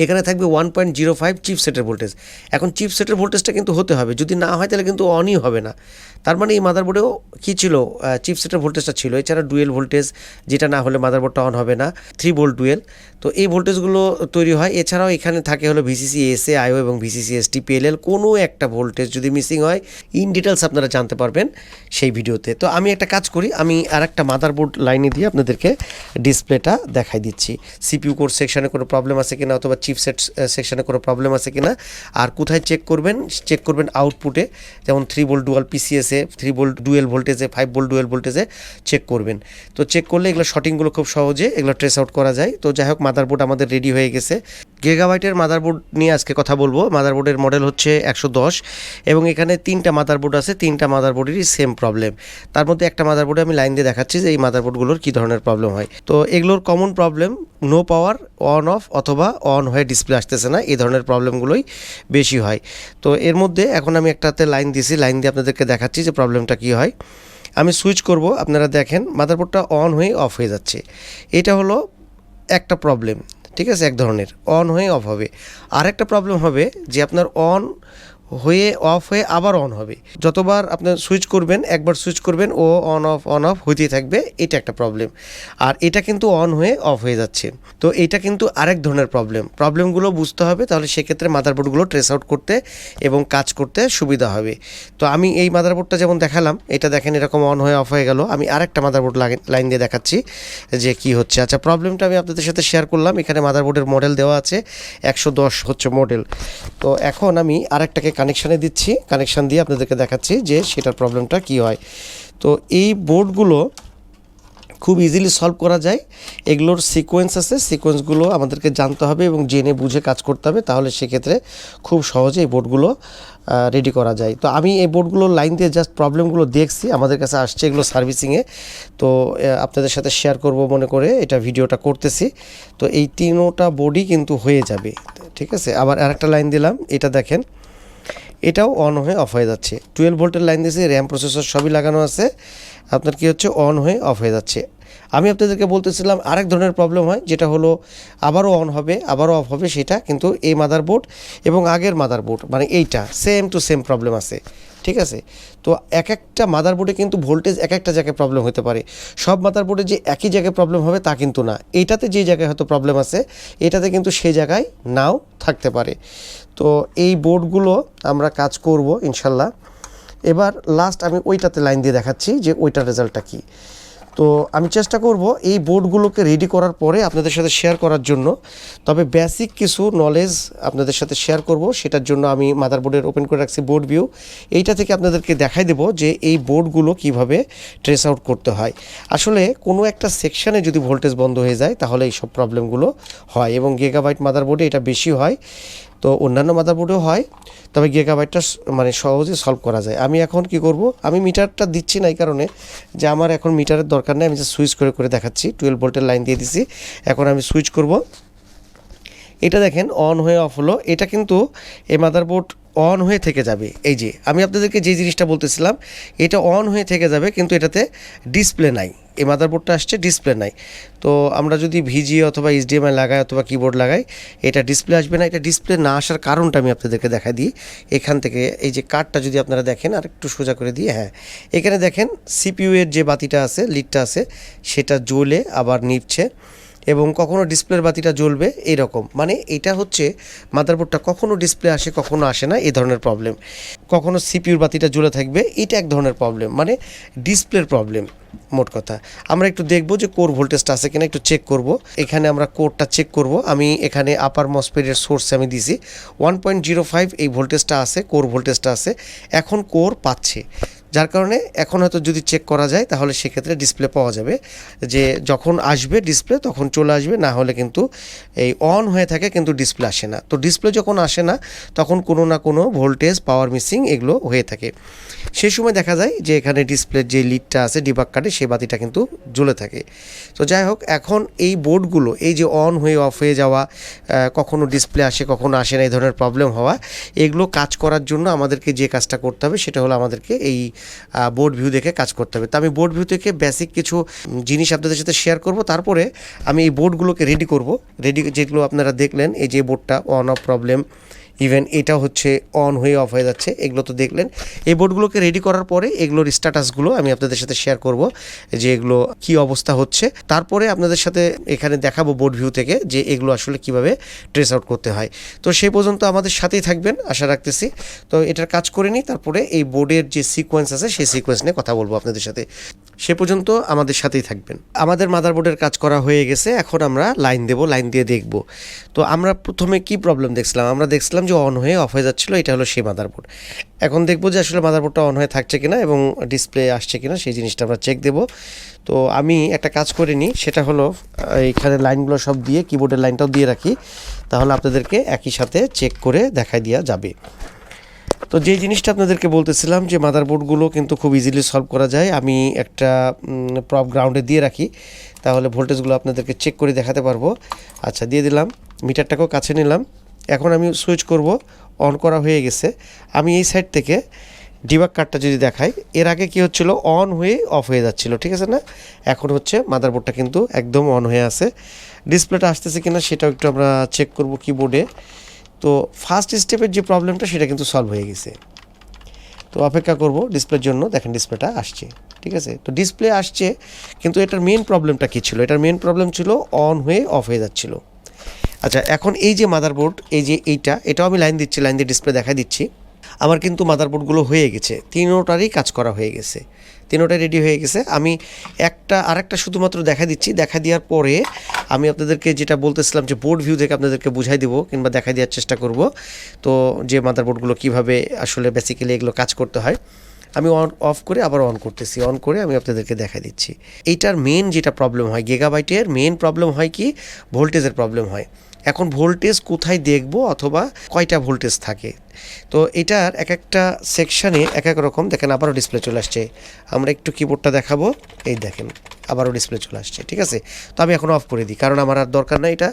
এখানে থাকবে 1.05 চিপসেটের ভোল্টেজ। এখন চিপসেটের ভোল্টেজটা কিন্তু হতে হবে, যদি না হয় তাহলে কিন্তু অনই হবে না। তার মানে এই মাদারবোর্ডেও কী ছিল, চিপসেটের ভোল্টেজটা ছিল। এছাড়া ডুয়েল ভোল্টেজ, যেটা না হলে মাদারবোর্ডটা অন হবে না, 3 ভোল্ট ডুয়েল। তো এই ভোল্টেজগুলো তৈরি হয়। এছাড়াও এখানে থাকে হলো ভিসিসি এসএ, আইও এবং ভিসিসি এসটি, পিএলএল। কোনো একটা ভোল্টেজ যদি মিসিং হয়, ইন ডিটেলস আপনারা জানতে পারবেন সেই ভিডিওতে। তো আমি একটা কাজ করি, আমি আর একটা মাদারবোর্ড লাইনে দিয়ে আপনাদেরকে ডিসপ্লেটা দেখাই দিচ্ছি। সিপিইউ কোর সেকশানে কোনো প্রবলেম আছে কিনা, অথবা চিপসেট সেকশানে কোনো প্রবলেম আছে কিনা। আর কোথায় চেক করবেন আউটপুটে, যেমন 3 ভোল্ট ডুয়াল পিসিএসে, 3 ভোল্ট ডুয়েল ভোল্টেজে, 5 ভোল্ট ডুয়েল ভোল্টেজে চেক করবেন। তো চেক করলে এগুলো শর্টিংগুলো খুব সহজে এগুলো ট্রেস আউট করা যায়। তো যাই হোক, মাদারবোর্ড আমাদের রেডি হয়ে গেছে। গিগাবাইটের মাদারবোর্ড নিয়ে আজকে কথা বলবো। মাদারবোর্ডের মডেল হচ্ছে 110 এবং এখানে 3টা মাদারবোর্ড আছে। 3টা মাদারবোর্ডেরই সেম প্রবলেম। তার মধ্যে একটা মাদারবোর্ডে আমি লাইন দিয়ে দেখাচ্ছি যে এই মাদারবোর্ডগুলোর কী ধরনের প্রবলেম হয়। তো এগুলোর common problem no power, on off, অথবা অন হয়ে ডিসপ্লে আসতেছে না, এই ধরনের প্রবলেমগুলোই বেশি হয়। তো এর মধ্যে এখন আমি একটাতে লাইন দিয়েছি, লাইন দিয়ে আপনাদেরকে দেখাচ্ছি যে প্রবলেমটা কী হয়। আমি সুইচ করব, আপনারা দেখেন মাদারবোর্ডটা অন হয়ে অফ হয়ে যাচ্ছে। এটা হলো একটা প্রবলেম, ঠিক আছে, এক ধরনের অন হয়ে অফ হবে। আর একটা প্রবলেম হবে যে আপনার অন হয়ে অফ হয়ে আবার অন হবে। যতবার আপনার সুইচ করবেন, একবার সুইচ করবেন ও অন অফ হইতেই থাকবে, এটা একটা প্রবলেম। আর এটা কিন্তু অন হয়ে অফ হয়ে যাচ্ছে। তো এটা কিন্তু আরেক ধরনের প্রবলেমগুলো বুঝতে হবে, তাহলে সেক্ষেত্রে মাদারবোর্ডগুলো ট্রেস আউট করতে এবং কাজ করতে সুবিধা হবে। তো আমি এই মাদারবোর্ডটা যেমন দেখালাম, এটা দেখেন এরকম অন হয়ে অফ হয়ে গেল। আমি আরেকটা মাদারবোর্ড লাইন দিয়ে দেখাচ্ছি যে কি হচ্ছে। আচ্ছা, প্রবলেমটা আমি আপনাদের সাথে শেয়ার করলাম। এখানে মাদারবোর্ডের মডেল দেওয়া আছে, 110 হচ্ছে মডেল। তো এখন আমি আরেকটাকে কানেকশানে দিচ্ছি, কানেকশান দিয়ে আপনাদেরকে দেখাচ্ছি যে সেটার প্রবলেমটা কি হয়। তো এই বোর্ডগুলো খুব ইজিলি সলভ করা যায়। এগুলোর সিকোয়েন্স আছে, সিকোয়েন্সগুলো আমাদেরকে জানতে হবে এবং জেনে বুঝে কাজ করতে হবে, তাহলে সেক্ষেত্রে খুব সহজে এই বোর্ডগুলো রেডি করা যায়। তো আমি এই বোর্ডগুলোর লাইন দিয়ে জাস্ট প্রবলেমগুলো দেখছি, আমাদের কাছে আসছে এগুলো সার্ভিসিংয়ে। তো আপনাদের সাথে শেয়ার করব মনে করে এটা ভিডিওটা করতেছি। তো এই 3টা বোর্ডই কিন্তু হয়ে যাবে, ঠিক আছে। আবার আরেকটা লাইন দিলাম, এটা দেখেন এটাও অন হয়ে অফ হয়ে যাচ্ছে। 12 ভোল্টের লাইন দিয়েছি, র্যাম প্রসেসর সবই লাগানো আছে। আপনার কি হচ্ছে, অন হয়ে অফ হয়ে যাচ্ছে। আমি আপনাদেরকে বলতেছিলাম আরেক ধরনের প্রবলেম হয়, যেটা হলো আবারও অন হবে আবারও অফ হবে। সেটা কিন্তু এই মাদারবোর্ড এবং আগের মাদারবোর্ড, মানে এইটা সেম টু সেম প্রবলেম আছে, ঠিক আছে। তো এক একটা মাদারবোর্ডে কিন্তু ভোল্টেজ এক একটা জায়গায় প্রবলেম হতে পারে। সব মাদারবোর্ডে যে একই জায়গায় প্রবলেম হবে তা কিন্তু না। এইটাতে যে জায়গায় হয়তো প্রবলেম আছে, এটাতে কিন্তু সেই জায়গায় নাও থাকতে পারে। তো এই বোর্ডগুলো আমরা কাজ করব ইনশাল্লাহ। এবার লাস্ট আমি ওইটাতে লাইন দিয়ে দেখাচ্ছি যে ওইটার রেজাল্টটা কী। তো আমি চেষ্টা করব এই বোর্ডগুলোকে রেডি করার পরে আপনাদের সাথে শেয়ার করার জন্য। তবে বেসিক কিছু নলেজ আপনাদের সাথে শেয়ার করব, সেটার জন্য আমি মাদারবোর্ডের ওপেন করে রাখছি বোর্ড ভিউ। এইটা থেকে আপনাদেরকে দেখাই দেব যে এই বোর্ডগুলো কিভাবে ট্রেস আউট করতে হয়। আসলে কোনো একটা সেকশানে যদি ভোল্টেজ বন্ধ হয়ে যায়, তাহলে এই সব প্রবলেমগুলো হয় এবং গিগাবাইট মাদারবোর্ডে এটা বেশি হয়। তো অন্যান্য মাদারবোর্ডেও হয়, তবে গিগাবাইটটা মানে সহজে সলভ করা যায়। আমি এখন কি করব, আমি মিটারটা দিচ্ছি না এই কারণে যে আমার এখন মিটারের দরকার নেই। আমি যে সুইচ করে দেখাচ্ছি, 12 ভোল্টের লাইন দিয়ে দিছি। এখন আমি সুইচ করব, এটা দেখেন অন হয়ে অফ হলো। এটা কিন্তু এই মাদারবোর্ড অন হয়ে থেকে যাবে। এই যে আমি আপনাদেরকে যে জিনিসটা বলতেছিলাম, এটা অন হয়ে থেকে যাবে, কিন্তু এটাতে ডিসপ্লে নাই। এই মাদারবোর্ডটা আসছে ডিসপ্লে নাই। তো আমরা যদি ভিজিএ অথবা এইচডিএমআই লাগাই অথবা কিবোর্ড লাগাই, এটা ডিসপ্লে আসবে না। এটা ডিসপ্লে না আসার কারণটা আমি আপনাদেরকে দেখাই দিই। এখান থেকে এই যে কার্ডটা যদি আপনারা দেখেন, আর একটু সোজা করে দিই, হ্যাঁ, এখানে দেখেন সিপিইউ এর যে বাতিটা আছে, লিডটা আছে, সেটা জ্বলে আবার নিভছে এবং কখনো ডিসপ্লের বাতিটা জ্বলবে এরকম। মানে এটা হচ্ছে মাদারবোর্ডটা কখনো ডিসপ্লে আসে কখনো আসে না, এই ধরনের প্রবলেম। কখনো সিপিইউর বাতিটা জ্বলে থাকবে, এটা এক ধরনের প্রবলেম, মানে ডিসপ্লের প্রবলেম। মোট কথা আমরা একটু দেখব যে কোর ভোল্টেজটা আছে কিনা, একটু চেক করব। এখানে আমরা কোরটা চেক করব। আমি এখানে আপার মসফেটের সোর্সে আমি দিছি 1.05 এই ভোল্টেজটা আছে, কোর ভোল্টেজটা আছে। এখন কোর পাচ্ছে, যার কারণে এখন হয়তো যদি চেক করা যায় তাহলে সেক্ষেত্রে ডিসপ্লে পাওয়া যাবে, যে যখন আসবে ডিসপ্লে তখন চলে আসবে। না হলে কিন্তু এই অন হয়ে থাকে কিন্তু ডিসপ্লে আসে না। তো ডিসপ্লে যখন আসে না, তখন কোনো না কোনো ভোল্টেজ পাওয়ার মিসিং এগুলো হয়ে থাকে। সেই সময় দেখা যায় যে এখানে ডিসপ্লের যে লিডটা আছে ডিবাগ কার্ডে, সেই বাতিটা কিন্তু জ্বলে থাকে। তো যাই হোক, এখন এই বোর্ডগুলো এই যে অন হয়ে অফ হয়ে যাওয়া, কখনো ডিসপ্লে আসে কখনো আসে না, এই ধরনের প্রবলেম হওয়া, এগুলো কাজ করার জন্য আমাদেরকে যে কাজটা করতে হবে সেটা হলো আমাদেরকে এই বোর্ড ভিউ দেখে কাজ করতে হবে। তো আমি বোর্ড ভিউ থেকে বেসিক কিছু জিনিস আপনাদের সাথে শেয়ার করব, তারপরে আমি এই বোর্ডগুলোকে রেডি করব। যেগুলো আপনারা দেখলেন, এই যে বোর্ডটা অন অফ প্রবলেম, ইভেন এটা হচ্ছে অন হয়ে অফ হয়ে যাচ্ছে, এগুলো তো দেখলেন। এই বোর্ডগুলোকে রেডি করার পরে এগুলোর স্ট্যাটাসগুলো আমি আপনাদের সাথে শেয়ার করব, যে এগুলো কী অবস্থা হচ্ছে। তারপরে আপনাদের সাথে এখানে দেখাবো বোর্ড ভিউ থেকে যে এগুলো আসলে কিভাবে ট্রেস আউট করতে হয়। তো সেই পর্যন্ত আমাদের সাথেই থাকবেন আশা রাখতেছি। তো এটার কাজ করে নিই, তারপরে এই বোর্ডের যে সিকোয়েন্স আছে সেই সিকোয়েন্স নিয়ে কথা বলবো আপনাদের সাথে। সে পর্যন্ত আমাদের সাথেই থাকবেন। আমাদের মাদারবোর্ডের কাজ করা হয়ে গেছে, এখন আমরা লাইন দেব, লাইন দিয়ে দেখব। তো আমরা প্রথমে কি প্রবলেম দেখছিলাম, আমরা দেখছিলাম যে অন হয়ে অফ হয়ে যাচ্ছিলো, এটা হলো সেই মাদারবোর্ড। এখন দেখব যে আসলে মাদারবোর্ডটা অন হয়ে থাকছে কিনা এবং ডিসপ্লে আসছে কিনা, সেই জিনিসটা আমরা চেক দেব। তো আমি একটা কাজ করে নিই, সেটা হলো এইখানে লাইনগুলো সব দিয়ে কিবোর্ডের লাইনটাও দিয়ে রাখি, তাহলে আপনাদেরকে একই সাথে চেক করে দেখাই দেওয়া যাবে। তো যেই জিনিসটা আপনাদেরকে বলতেছিলাম যে মাদারবোর্ডগুলো কিন্তু খুব ইজিলি সলভ করা যায়, আমি একটা প্রপ গ্রাউন্ডে দিয়ে রাখি, তাহলে ভোল্টেজগুলো আপনাদেরকে চেক করে দেখাতে পারবো। আচ্ছা, দিয়ে দিলাম, মিটারটাকেও কাছে নিলাম। এখন আমি সুইচ করব, অন করা হয়ে গেছে। আমি এই সাইড থেকে ডিবাগ কার্ডটা যদি দেখাই, এর আগে কি হচ্ছিল, অন হয়ে অফ হয়ে যাচ্ছিল, ঠিক আছে না? এখন হচ্ছে মাদারবোর্ডটা কিন্তু একদম অন হয়ে আছে। ডিসপ্লেটা আসতেছে কিনা সেটাও একটু আমরা চেক করব কিবোর্ডে। তো ফার্স্ট স্টেপের যে প্রবলেমটা সেটা কিন্তু সলভ হয়ে গেছে। তো অপেক্ষা করব ডিসপ্লের জন্য, দেখেন ডিসপ্লেটা আসছে, ঠিক আছে? তো ডিসপ্লে আসছে, কিন্তু এটার মেন প্রবলেমটা কী ছিল? এটার মেন প্রবলেম ছিল অন হয়ে অফ হয়ে যাচ্ছিল। আচ্ছা, এখন এই যে মাদারবোর্ড, এই যে এটাও আমি লাইন দিচ্ছি, লাইন দিয়ে ডিসপ্লে দেখা দিচ্ছি। আমার কিন্তু মাদারবোর্ডগুলো হয়ে গেছে, তিনোটারই কাজ করা হয়ে গেছে, তিনোটাই রেডি হয়ে গেছে। আমি আরেকটা শুধুমাত্র দেখা দিচ্ছি, দেখা দেওয়ার পরে আমি আপনাদেরকে যেটা বলতেছিলাম যে বোর্ড ভিউ থেকে আপনাদেরকে বুঝাই দেবো কিংবা দেখাই দেওয়ার চেষ্টা করব, তো যে মাদারবোর্ডগুলো কীভাবে আসলে বেসিক্যালি এগুলো কাজ করতে হয়। আমি অফ করে আবার অন করতেছি, অন করে আমি আপনাদেরকে দেখা দিচ্ছি। এইটার মেন যেটা প্রবলেম হয়, গিগাবাইটের মেন প্রবলেম হয় কি, ভোল্টেজের প্রবলেম হয়। এখন ভোল্টেজ কোথায় দেখব অথবা কয়টা ভোল্টেজ থাকে, তো এটার এক একটা সেকশানে এক এক রকম। দেখেন আবারও ডিসপ্লে চলে আসছে, আমরা একটু কিবোর্ডটা দেখাবো, এই দেখেন আবারও ডিসপ্লে চলে আসছে, ঠিক আছে? তো আমি এখন অফ করে দিই, কারণ আমার আর দরকার নাই এটা,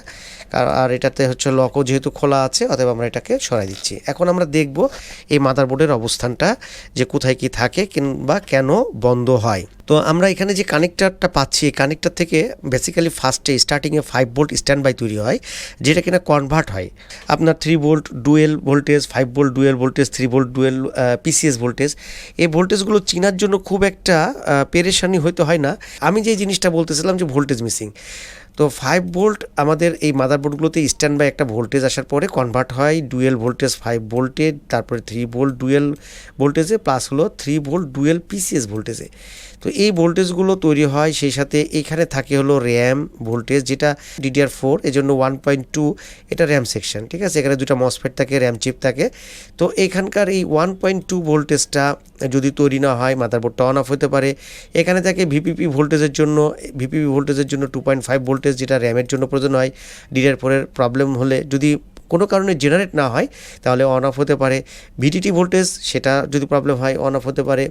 আর এটাতে হচ্ছে লকও যেহেতু খোলা আছে, অতএব আমরা এটাকে সরাই দিচ্ছি। এখন আমরা দেখব এই মাদারবোর্ডের অবস্থানটা, যে কোথায় কি থাকে কিংবা কেন বন্ধ হয়। তো আমরা এখানে যে কানেক্টারটা পাচ্ছি, এই কানেক্টার থেকে বেসিক্যালি ফার্স্টে স্টার্টিংয়ে 5 ভোল্ট স্ট্যান্ড বাই তৈরি হয়, যেটা কিনা কনভার্ট হয় আপনার 3 volt dual voltage, 5 volt dual voltage, 3 volt dual PCS voltage. এই ভোল্টেজগুলো চেনার জন্য খুব একটা পেরেশানি হইতে হয় না। আমি যে জিনিসটা বলতেছিলাম যে ভোল্টেজ মিসিং, তো 5 ভোল্ট আমাদের এই মাদারবোর্ডগুলোতে স্ট্যান্ড বাই একটা ভোল্টেজ আসার পরে কনভার্ট হয় ডুয়েল ভোল্টেজ 5 ভোল্টে, তারপরে 3 ভোল্ট ডুয়েল ভোল্টেজে, প্লাস হলো 3 ভোল্ট ডুয়েল পিসিএস ভোল্টেজে। তো এই ভোল্টেজগুলো তৈরি হয়, সেই সাথে এইখানে থাকে হলো র্যাম ভোল্টেজ, যেটা DDR4, এজন্য 1.2 এটা র্যাম সেকশন, ঠিক আছে? এখানে দুটো মসফেট থাকে, র্যাম চিপ থাকে। তো এখানকার এই 1.2 ভোল্টেজটা যদি তৈরি না হয়, মাদারবোর্ডটা অন অফ হতে পারে। এখানে থাকে ভিপিপি ভোল্টেজের জন্য 2.5 ভোল্টেজ, যেটা র্যামের জন্য প্রয়োজন হয়। DDR4 এর প্রবলেম হলে, যদি কোনো কারণে জেনারেট না হয়, তাহলে অন অফ হতে পারে। ভিটিটি ভোল্টেজ, সেটা যদি প্রবলেম হয় অন অফ হতে পারে।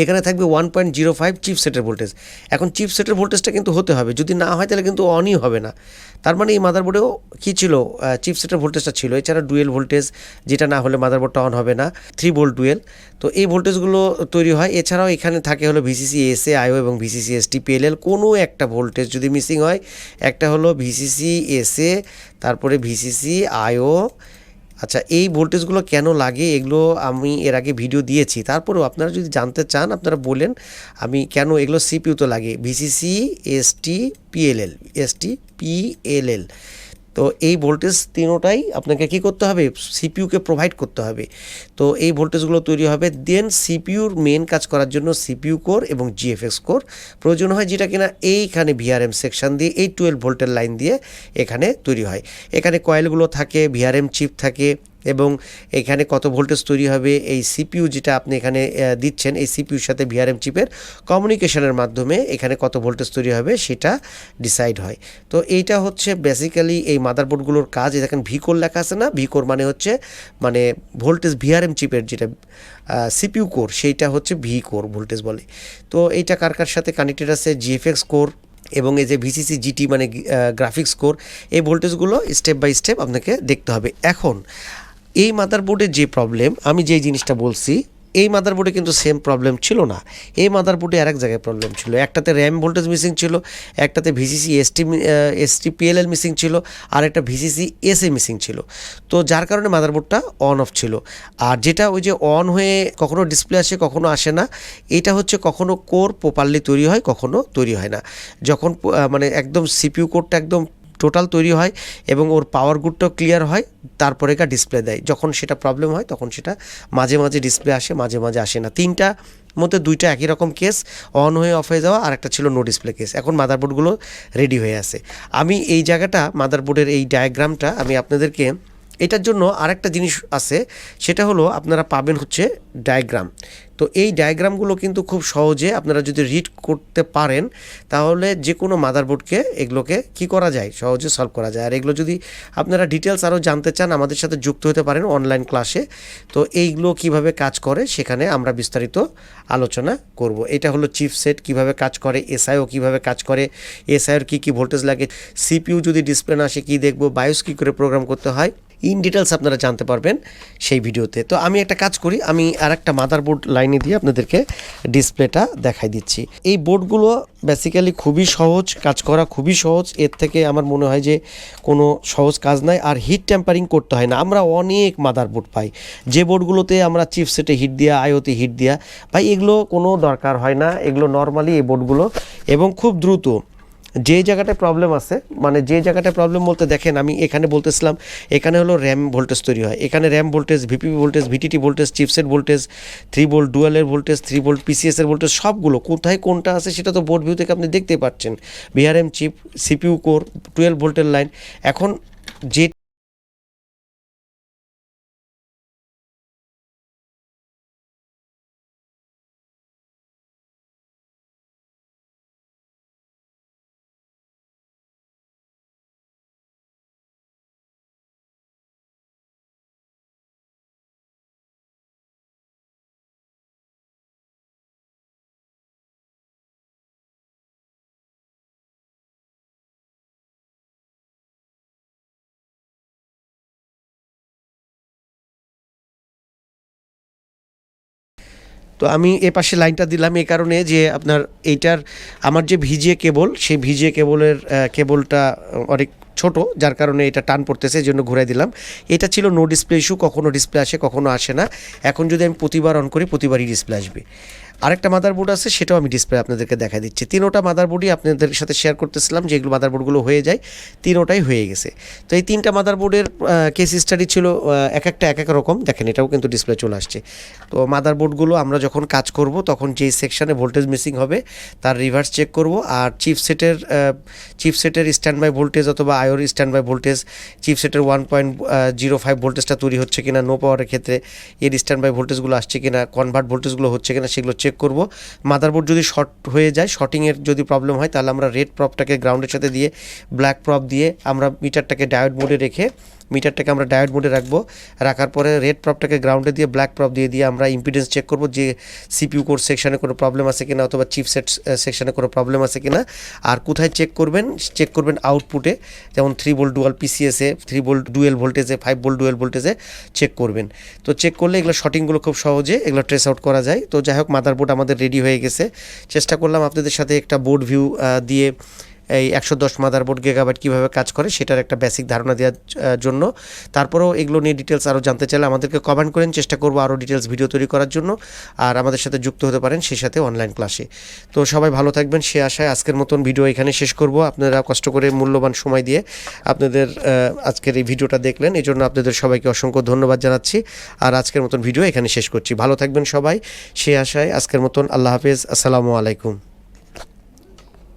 এখানে থাকবে 1.05 চিপসেটের ভোল্টেজ। এখন চিপসেটের ভোল্টেজটা কিন্তু হতে হবে, যদি না হয় তাহলে কিন্তু অনই হবে না। তার মানে এই মাদারবোর্ডেও কী ছিল, চিপসেটের ভোল্টেজটা ছিল, এছাড়া ডুয়েল ভোল্টেজ, যেটা না হলে মাদারবোর্ডটা অন হবে না, 3 ভোল্ট ডুয়েল। তো এই ভোল্টেজগুলো তৈরি হয়। এছাড়াও এখানে থাকে হলো ভিসিসি এসএ আইও এবং ভিসিসি এসটি পিএলএল। কোনো একটা ভোল্টেজ যদি মিসিং হয়, একটা হলো ভিসিসি এসএ, তারপরে ভিসিসি আইও। আচ্ছা, এই ভোল্টেজগুলো কেন লাগে এগুলো আমি এর আগে ভিডিও দিয়েছি, তারপরেও আপনারা যদি জানতে চান আপনারা বলেন আমি কেন এগুলো সিপিইউতে লাগে। ভিসিসি এসটি পিএলএল, তো এই ভোল্টেজ তিনোটাই আপনাকে কী করতে হবে, সিপিইউকে প্রোভাইড করতে হবে। তো এই ভোল্টেজগুলো তৈরি হবে, দেন সিপিইউর মেন কাজ করার জন্য সিপিইউ কোর এবং জিএফএক্স কোর প্রয়োজন হয়, যেটা কিনা এইখানে ভিআরএম সেকশন দিয়ে এই 12 ভোল্টের লাইন দিয়ে এখানে তৈরি হয়। এখানে কয়েলগুলো থাকে, ভিআরএম চিপ থাকে, এবং এখানে কত ভোল্টেজ তৈরি হবে এই সিপিইউ যেটা আপনি এখানে দিচ্ছেন, এই সিপিইউর সাথে ভিআরএম চিপের কমিউনিকেশনের মাধ্যমে এখানে কত ভোল্টেজ তৈরি হবে সেটা ডিসাইড হয়। তো এইটা হচ্ছে বেসিক্যালি এই মাদারবোর্ডগুলোর কাজ। দেখেন ভিকোর লেখা আছে না, ভিকোর মানে হচ্ছে মানে ভোল্টেজ ভিআরএম চিপের যেটা সিপিইউ কোর, সেইটা হচ্ছে ভি কোর ভোল্টেজ বলে। তো এইটা কার কার সাথে কানেক্টেড আছে, জিএফএক্স কোর এবং এই যে ভিসিসি জিটি মানে গ্রাফিক্স কোর। এই ভোল্টেজগুলো স্টেপ বাই স্টেপ আপনাকে দেখতে হবে। এখন এই মাদারবোর্ডের যে প্রবলেম, আমি যেই জিনিসটা বলছি, এই মাদারবোর্ডে কিন্তু সেম প্রবলেম ছিল না, এই মাদারবোর্ডে আরেক জায়গায় প্রবলেম ছিল। একটাতে র্যাম ভোল্টেজ মিসিং ছিল, একটাতে ভিসিসি এসটি পিএলএল মিসিং ছিল, আর একটা ভিসিসি এসএ মিসিং ছিল। তো যার কারণে মাদারবোর্ডটা অন অফ ছিল। আর যেটা ওই যে অন হয়ে কখনো ডিসপ্লে আসে কখনো আসে না, এটা হচ্ছে কখনো কোর প্রপারলি তৈরি হয় কখনো তৈরি হয় না। যখন মানে একদম সিপিইউ কোডটা একদম টোটাল তৈরি হয় এবং ওর পাওয়ার গুডটাও ক্লিয়ার হয়, তারপরে ডিসপ্লে দেয়। যখন সেটা প্রবলেম হয় তখন সেটা মাঝে মাঝে ডিসপ্লে আসে, মাঝে মাঝে আসে না। তিনটা মধ্যে দুইটা একই রকম কেস, অন হয়ে অফ হয়ে যাওয়া, আর একটা ছিল নো ডিসপ্লে কেস। এখন মাদারবোর্ডগুলো রেডি হয়ে আছে। আমি এই জায়গাটা মাদারবোর্ডের এই ডায়াগ্রামটা আমি আপনাদেরকে, এটার জন্য আরেকটা জিনিস আছে, সেটা হলো আপনারা পাবেন হচ্ছে ডায়াগ্রাম। তো এই ডায়াগ্রামগুলো কিন্তু খুব সহজে আপনারা যদি রিড করতে পারেন তাহলে যে কোনো মাদারবোর্ডকে এগুলোকে কি করা যায়, সহজে সলভ করা যায়। আর এগুলো যদি আপনারা ডিটেলস আরও জানতে চান আমাদের সাথে যুক্ত হতে পারেন অনলাইন ক্লাসে। তো এইগুলো কিভাবে কাজ করে সেখানে আমরা বিস্তারিত আলোচনা করব। এটা হলো চিপসেট কিভাবে কাজ করে, এসআইও কিভাবে কাজ করে, এসআইওর কী কী ভোল্টেজ লাগে, সিপিইউ যদি ডিসপ্লে না আসে কী দেখব, বায়োস কী করে প্রোগ্রাম করতে হয়, ইন ডিটেলস আপনারা জানতে পারবেন সেই ভিডিওতে। তো আমি একটা কাজ করি, আমি আর একটা মাদারবোর্ড লাইনে দিয়ে আপনাদেরকে ডিসপ্লেটা দেখাই দিচ্ছি। এই বোর্ডগুলো বেসিক্যালি খুবই সহজ, কাজ করা খুবই সহজ। এর থেকে আমার মনে হয় যে কোনো সহজ কাজ নাই। আর হিট টেম্পারিং করতে হয় না। আমরা অনেক মাদারবোর্ড পাই যে বোর্ডগুলোতে আমরা চিপসেটে হিট দেওয়া, আইওতে হিট দেওয়া, ভাই এগুলো কোনো দরকার হয় না। এগুলো নর্মালি এই বোর্ডগুলো এবং খুব দ্রুত যে জায়গাটায় প্রবলেম আছে, মানে যে জায়গাটায় প্রবলেম বলতে দেখেন আমি এখানে বলতেছিলাম, এখানে হলো র্যাম ভোল্টেজ তৈরি হয়, এখানে RAM voltage, VPP voltage, VTT voltage, chipset voltage, 3 volt ডুয়ালের ভোল্টেজ, 3 ভোল্ট পিসিএসের ভোল্টেজ, সবগুলো কোথায় কোনটা আছে সেটা তো বোর্ড ভিউ থেকে আপনি দেখতে পাচ্ছেন। ভিআরএম চিপ, সিপিইউ কোর, 12 ভোল্টের লাইন। এখন যে তো আমি এ পাশে লাইনটা দিলাম এই কারণে যে আপনার এইটার আমার যে ভিজিএ কেবল, সেই ভিজিএ কেবলের কেবলটা অনেক ছোট, যার কারণে এটা টান পড়তেছে, এই জন্য ঘুরাই দিলাম। এটা ছিল নো ডিসপ্লে ইস্যু, কখনো ডিসপ্লে আসে কখনো আসে না। এখন যদি আমি প্রতিবার অন করি প্রতিবারই ডিসপ্লে আসবে। আরেকটা মাদারবোর্ড আছে, সেটাও আমি ডিসপ্লে আপনাদেরকে দেখা দিচ্ছি। তিনোটা মাদারবোর্ডই আপনাদের সাথে শেয়ার করতেছিলাম, যেগুলো মাদারবোর্ডগুলো হয়ে যায়, তিনোটাই হয়ে গেছে। তো এই তিনটা মাদারবোর্ডের কেস স্টাডি ছিল এক একটা এক এক রকম। দেখেন এটাও কিন্তু ডিসপ্লে চলে আসছে। তো মাদারবোর্ডগুলো আমরা যখন কাজ করব তখন যেই সেকশানে ভোল্টেজ মিসিং হবে তার রিভার্স চেক করব। আর চিপসেটের স্ট্যান্ড বাই ভোল্টেজ অথবা আইওর স্ট্যান্ড বাই ভোল্টেজ, চিপসেটের 1.05 ভোল্টেজটা তৈরি হচ্ছে কিনা নো পাওয়ারের ক্ষেত্রে, এর স্ট্যান্ড বাই ভোল্টেজগুলো আসছে কিনা, কনভার্ট ভোল্টেজগুলো হচ্ছে কিনা, সেগুলো চেক করব। মাদারবোর্ড যদি শর্ট হয়ে যায়, শর্টিংয়ের যদি প্রবলেম হয়, তাহলে আমরা রেড প্রপটাকে গ্রাউন্ডের সাথে দিয়ে, ব্ল্যাক প্রপ দিয়ে আমরা মিটারটাকে ডায়োড মোডে রেখে, মিটারটাকে আমরা ডায়োড মোডে রাখবো। রাখার পরে রেড প্রপটাকে গ্রাউন্ডে দিয়ে ব্ল্যাক প্রপ দিয়ে আমরা ইম্পিডেন্স চেক করব যে সিপিইউ কোর সেকশানে কোনো প্রবলেম আছে কিনা অথবা চিপসেট সেকশানে কোনো প্রবলেম আছে কিনা। আর কোথায় চেক করবেন আউটপুটে, যেমন 3 ভোল্ট ডুয়াল পিসিএসে, 3 ভোল্ট ডুয়েল ভোল্টেজে, 5 ভোল্ট ডুয়েল ভোল্টেজে চেক করবেন। তো চেক করলে এগুলো শর্টিংগুলো খুব সহজে এগুলো ট্রেস আউট করা যায়। তো যাই হোক, মাদারবোর্ড আমাদের রেডি হয়ে গেছে। চেষ্টা করলাম আপনাদের সাথে একটা বোর্ড ভিউ দিয়ে এই 110 মাদারবোর্ড গিগাবাইট কীভাবে কাজ করে সেটার একটা বেসিক ধারণা দেওয়ার জন্য। তারপরেও এগুলো নিয়ে ডিটেলস আরও জানতে চাইলে আমাদেরকে কমেন্ট করেন, চেষ্টা করবো আরও ডিটেলস ভিডিও তৈরি করার জন্য। আর আমাদের সাথে যুক্ত হতে পারেন সেই সাথে অনলাইন ক্লাসে। তো সবাই ভালো থাকবেন সে আশায় আজকের মতন ভিডিও এখানে শেষ করব। আপনারা কষ্ট করে মূল্যবান সময় দিয়ে আপনাদের আজকের এই ভিডিওটা দেখলেন, এই জন্য আপনাদের সবাইকে অসংখ্য ধন্যবাদ জানাচ্ছি। আর আজকের মতন ভিডিও এখানে শেষ করছি। ভালো থাকবেন সবাই সে আশায় আজকের মতন। আল্লাহ হাফেজ, আসসালামু আলাইকুম।